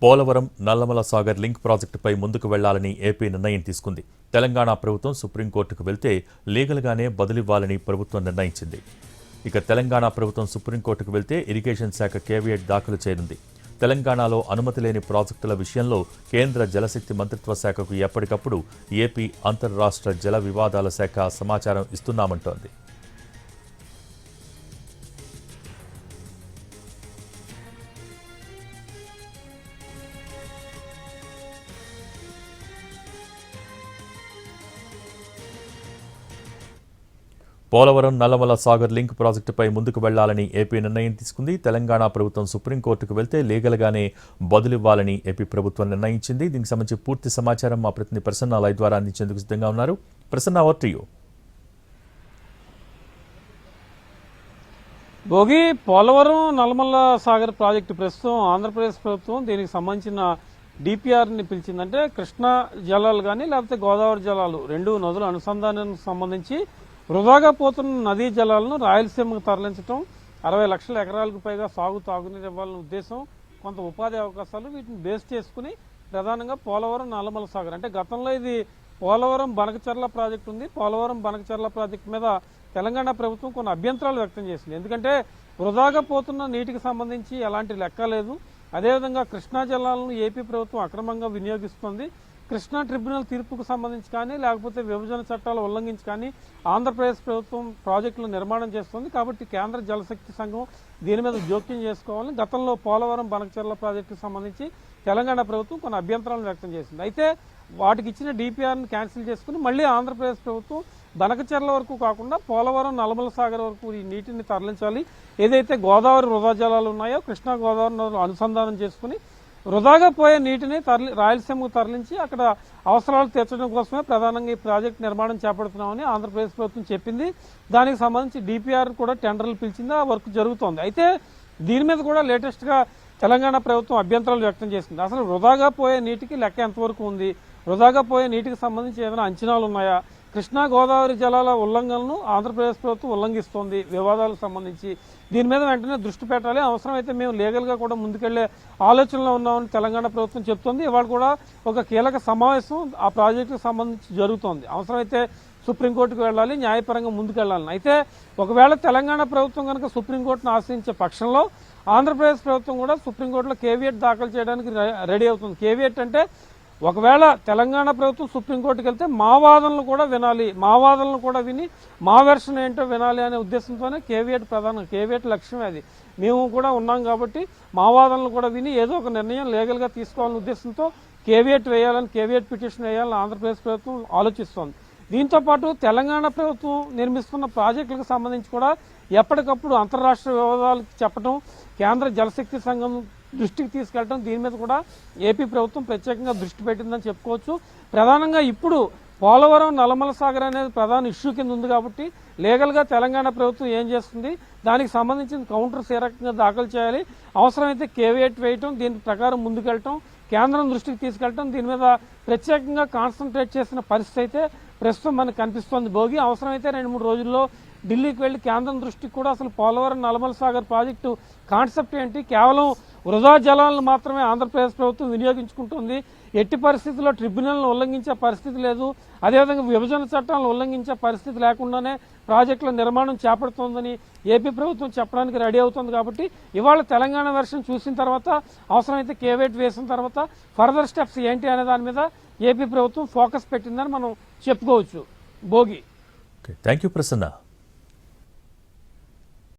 Polavaram Nallamala Sagar link ప్రాజెక్టుపై ముందుకు వెళ్లాలని ఏపీ నిర్ణయం తీసుకుంది. తెలంగాణ ప్రభుత్వం సుప్రీంకోర్టుకు వెళ్తే లీగల్గానే బదులివ్వాలని ప్రభుత్వం నిర్ణయించింది. ఇక తెలంగాణ ప్రభుత్వం సుప్రీంకోర్టుకు వెళ్తే ఇరిగేషన్ శాఖ కేవియట్ దాఖలు చేయనుంది. తెలంగాణలో అనుమతి లేని ప్రాజెక్టుల విషయంలో కేంద్ర జలశక్తి మంత్రిత్వ శాఖకు ఎప్పటికప్పుడు ఏపీ అంతర్రాష్ట్ర జల వివాదాల శాఖ సమాచారం ఇస్తున్నామంటోంది. పోలవరం నల్లమల సాగర్ లింక్ ప్రాజెక్టుపై ముందుకు వెళ్లాలని ఏపీ నిర్ణయం తీసుకుంది. తెలంగాణ ప్రభుత్వం సుప్రీంకోర్టుకు వెళ్తే లీగల్గానే బదులివ్వాలని ఏపీ ప్రభుత్వం నిర్ణయించింది. దీనికి సంబంధించి పూర్తి సమాచారం మా ప్రతినిధి ప్రసన్న లైవ్ ద్వారా అందించేందుకు సిద్ధంగా ఉన్నారు. Prasanna, over to you. Bhogi, Polavaram Nallamala Sagar project ప్రస్తుతం ఆంధ్రప్రదేశ్ ప్రభుత్వం దీనికి సంబంధించిన డిపిఆర్ని పిలిచిందంటే కృష్ణా జలాలు కానీ లేకపోతే గోదావరి జలాలు రెండు నదుల అనుసంధానానికి సంబంధించి వృధాగా పోతున్న నదీ జలాలను రాయలసీమకు తరలించడం, 60 లక్షల ఎకరాలకు పైగా తాగునీరు ఇవ్వాలనే ఉద్దేశం, కొంత ఉపాధి అవకాశాలు వీటిని బేస్ చేసుకుని ప్రధానంగా పోలవరం నల్లమల సాగర్ అంటే గతంలో ఇది పోలవరం బనకచెర్ల ప్రాజెక్టు ఉంది. పోలవరం బనకచెర్ల ప్రాజెక్టు మీద తెలంగాణ ప్రభుత్వం కొన్ని అభ్యంతరాలు వ్యక్తం చేసింది. ఎందుకంటే వృధాగా పోతున్న నీటికి సంబంధించి ఎలాంటి లెక్క లేదు. అదేవిధంగా కృష్ణా జలాలను ఏపీ ప్రభుత్వం అక్రమంగా వినియోగిస్తోంది. కృష్ణా ట్రిబ్యునల్ తీర్పుకు సంబంధించి కానీ లేకపోతే విభజన చట్టాలు ఉల్లంఘించి కానీ ఆంధ్రప్రదేశ్ ప్రభుత్వం ప్రాజెక్టులు నిర్మాణం చేస్తుంది. కాబట్టి కేంద్ర జలశక్తి సంఘం దీని మీద జోక్యం చేసుకోవాలని గతంలో పోలవరం బనకచెర్ల ప్రాజెక్టుకు సంబంధించి తెలంగాణ ప్రభుత్వం కొన్ని అభ్యంతరాలను వ్యక్తం చేసింది. అయితే వాటికి ఇచ్చిన డిపిఆర్ని క్యాన్సిల్ చేసుకుని మళ్ళీ ఆంధ్రప్రదేశ్ ప్రభుత్వం బనకచెర్ల వరకు కాకుండా పోలవరం నల్లమల సాగర్ వరకు ఈ నీటిని తరలించాలి. ఏదైతే గోదావరి వృధా జలాలు ఉన్నాయో కృష్ణా గోదావరి నదులు అనుసంధానం చేసుకుని వృధాగా పోయే నీటిని రాయలసీమకు తరలించి అక్కడ అవసరాలు తీర్చడం కోసమే ప్రధానంగా ఈ ప్రాజెక్టు నిర్మాణం చేపడుతున్నామని ఆంధ్రప్రదేశ్ ప్రభుత్వం చెప్పింది. దానికి సంబంధించి డిపిఆర్ కూడా టెండర్లు పిలిచింది, ఆ వర్క్ జరుగుతోంది. అయితే దీని మీద కూడా లేటెస్ట్గా తెలంగాణ ప్రభుత్వం అభ్యంతరాలు వ్యక్తం చేసింది. అసలు వృధాగా పోయే నీటికి లెక్క ఎంతవరకు ఉంది, వృధాగా పోయే నీటికి సంబంధించి ఏదైనా అంచనాలు ఉన్నాయా, కృష్ణా గోదావరి జలాల ఉల్లంఘనలను ఆంధ్రప్రదేశ్ ప్రభుత్వం ఉల్లంఘిస్తోంది వివాదాలకు సంబంధించి, దీని మీద వెంటనే దృష్టి పెట్టాలి, అవసరమైతే మేము లీగల్గా కూడా ముందుకెళ్లే ఆలోచనలో ఉన్నామని తెలంగాణ ప్రభుత్వం చెప్తోంది. ఇవాళ కూడా ఒక కీలక సమావేశం ఆ ప్రాజెక్టుకు సంబంధించి జరుగుతోంది. అవసరమైతే సుప్రీంకోర్టుకు వెళ్ళాలి, న్యాయపరంగా ముందుకెళ్లాలని. అయితే ఒకవేళ తెలంగాణ ప్రభుత్వం కనుక సుప్రీంకోర్టును ఆశ్రయించే పక్షంలో ఆంధ్రప్రదేశ్ ప్రభుత్వం కూడా సుప్రీంకోర్టులో కేవియట్ దాఖలు చేయడానికి రెడీ అవుతుంది. కేవియట్ అంటే ఒకవేళ తెలంగాణ ప్రభుత్వం సుప్రీంకోర్టుకు వెళ్తే మా వాదనలు కూడా వినాలి, మా వాదనలు కూడా విని మా వెర్షన్ ఏంటో వినాలి అనే ఉద్దేశంతోనే కేవియట్ కేవియట్ లక్ష్యమే అది. మేము కూడా ఉన్నాం కాబట్టి మా వాదనలు కూడా విని ఏదో ఒక నిర్ణయం లీగల్గా తీసుకోవాలనే ఉద్దేశంతో కేవియట్ పిటిషన్ వేయాలని ఆంధ్రప్రదేశ్ ప్రభుత్వం ఆలోచిస్తోంది. దీంతో పాటు తెలంగాణ ప్రభుత్వం నిర్మిస్తున్న ప్రాజెక్టులకు సంబంధించి కూడా ఎప్పటికప్పుడు అంతర్రాష్ట్ర వివాదాలకు చెప్పడం, కేంద్ర జలశక్తి సంఘం దృష్టికి తీసుకెళ్లడం, దీని మీద కూడా ఏపీ ప్రభుత్వం ప్రత్యేకంగా దృష్టి పెట్టిందని చెప్పుకోవచ్చు. ప్రధానంగా ఇప్పుడు పోలవరం నల్లమల సాగర్ అనేది ప్రధాన ఇష్యూ కింద ఉంది కాబట్టి లీగల్గా తెలంగాణ ప్రభుత్వం ఏం చేస్తుంది, దానికి సంబంధించిన కౌంటర్స్ ఏ రకంగా దాఖలు చేయాలి, అవసరమైతే కేవియట్ వేయటం, దీని ప్రకారం ముందుకెళ్ళటం, కేంద్రం దృష్టికి తీసుకెళ్లటం, దీని మీద ప్రత్యేకంగా కాన్సన్ట్రేట్ చేసిన పరిస్థితి అయితే ప్రస్తుతం మనకు కనిపిస్తోంది. భోగి, అవసరమైతే 2-3 రోజుల్లో ఢిల్లీకి వెళ్లి కేంద్రం దృష్టికి కూడా అసలు పోలవరం నల్లమల సాగర్ ప్రాజెక్టు కాన్సెప్ట్ ఏంటి, కేవలం వృధా జలాలను మాత్రమే ఆంధ్రప్రదేశ్ ప్రభుత్వం వినియోగించుకుంటుంది, ఎట్టి పరిస్థితుల్లో ట్రిబ్యునల్ను ఉల్లంఘించే పరిస్థితి లేదు, అదేవిధంగా విభజన చట్టాలను ఉల్లంఘించే పరిస్థితి లేకుండానే ప్రాజెక్టుల నిర్మాణం చేపడుతోందని ఏపీ ప్రభుత్వం చెప్పడానికి రెడీ అవుతుంది. కాబట్టి ఇవాళ తెలంగాణ వెర్షన్ చూసిన తర్వాత అవసరమైతే కేవియట్ వేసిన తర్వాత ఫర్దర్ స్టెప్స్ ఏంటి అనే దాని మీద ఏపీ ప్రభుత్వం ఫోకస్ పెట్టిందని మనం చెప్పుకోవచ్చు. Bhogi, thank you Prasanna.